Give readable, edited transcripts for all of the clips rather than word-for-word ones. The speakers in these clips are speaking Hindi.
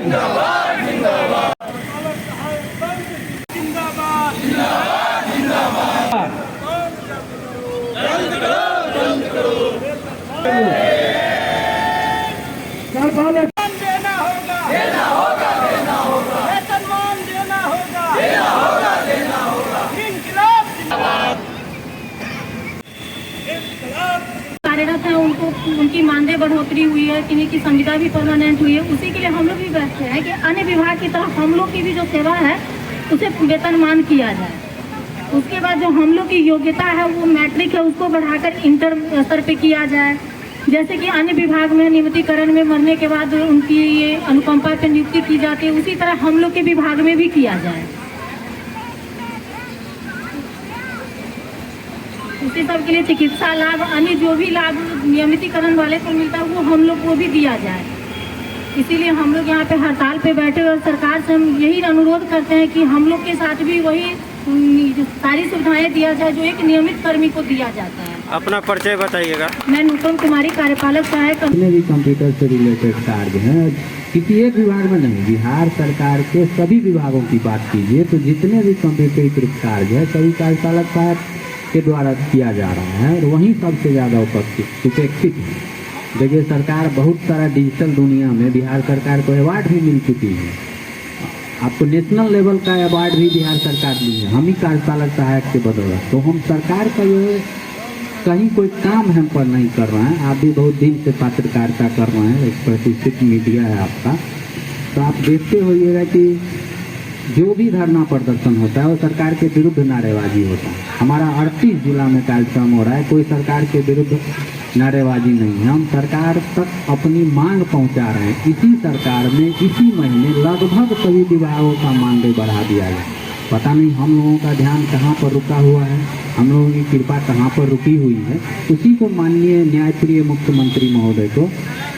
जिंदाबाद जिंदाबाद देना होगा वेतनमान देना होगा इनकलाब कार्यरत है उनको उनकी मानदेय बढ़ोतरी हुई है, किन्हीं की संविदा भी परमानेंट हुई है। उसी के लिए हम लोग भी बैठते हैं कि अन्य विभाग की तरह हम लोग की भी जो सेवा है उसे वेतनमान किया जाए। उसके बाद जो हम लोग की योग्यता है वो मैट्रिक है उसको बढ़ाकर इंटर स्तर पे किया जाए। जैसे कि अन्य विभाग में नियमितीकरण में मरने के बाद उनकी ये अनुकंपा पे नियुक्ति की जाती है, उसी तरह हम लोग के विभाग में भी किया जाए। इसी सब के लिए चिकित्सा लाभ अन्य जो भी लाभ नियमितीकरण वाले को मिलता है वो हम लोग को भी दिया जाए। इसीलिए हम लोग यहाँ पे हड़ताल पे बैठे और सरकार से हम यही अनुरोध करते हैं कि हम लोग के साथ भी वही सारी सुविधाएं दिया जाए जो एक नियमित कर्मी को दिया जाता है। अपना परिचय बताइएगा। मैं नूतन कुमारी कार्यपालक सहायक। जितने भी कंप्यूटर से रिलेटेड कार्य हैं किसी एक विभाग में नहीं, बिहार सरकार के सभी विभागों की बात कीजिए तो जितने भी कंप्यूटरीकृत कार्य है सभी कार्यपालक सहायक के द्वारा किया जा रहा है और वहीं सबसे ज़्यादा उपेक्षित है। देखिए सरकार बहुत सारा डिजिटल दुनिया में बिहार सरकार को अवार्ड भी मिल चुकी है। आपको नेशनल लेवल का अवार्ड भी बिहार सरकार दी है हम ही कार्यपालक सहायक के बदौलत। तो हम सरकार का ये कहीं कोई काम हम पर नहीं कर रहे हैं। आप भी बहुत दिन से पत्रकारिता कर रहे हैं, एक प्रतिष्ठित मीडिया है आपका, तो आप देखते होइएगा कि जो भी धरना प्रदर्शन होता है वो सरकार के विरुद्ध नारेबाजी होता है। हमारा 38 जिला में कार्यक्रम हो रहा है, कोई सरकार के विरुद्ध नारेबाजी नहीं है। हम सरकार तक अपनी मांग पहुंचा रहे हैं। इसी सरकार में इसी महीने लगभग सभी विभागों का मानदेय बढ़ा दिया गया। पता नहीं हम लोगों का ध्यान कहाँ पर रुका हुआ है, हम लोगों की कृपा कहाँ पर रुकी हुई है। उसी को माननीय न्यायप्रिय मुख्यमंत्री महोदय को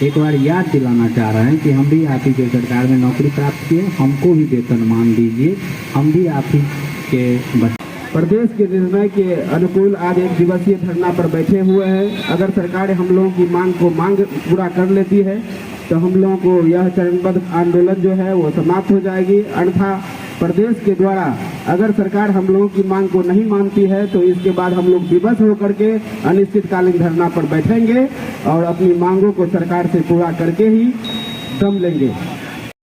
एक बार याद दिलाना चाह रहे हैं कि हम भी आप ही के सरकार में नौकरी प्राप्त किए, हमको भी वेतनमान दीजिए, हम भी आप ही के प्रदेश के निर्णय के अनुकूल आज एक दिवसीय धरना पर बैठे हुए हैं। अगर सरकार हम लोगों की मांग पूरा कर लेती है तो हम लोगों को यह चरणबद्ध आंदोलन जो है वो समाप्त हो जाएगी। अन्यथा प्रदेश के द्वारा अगर सरकार हम लोगों की मांग को नहीं मानती है तो इसके बाद हम लोग विवश होकर के अनिश्चितकालीन धरना पर बैठेंगे और अपनी मांगों को सरकार से पूरा करके ही दम लेंगे।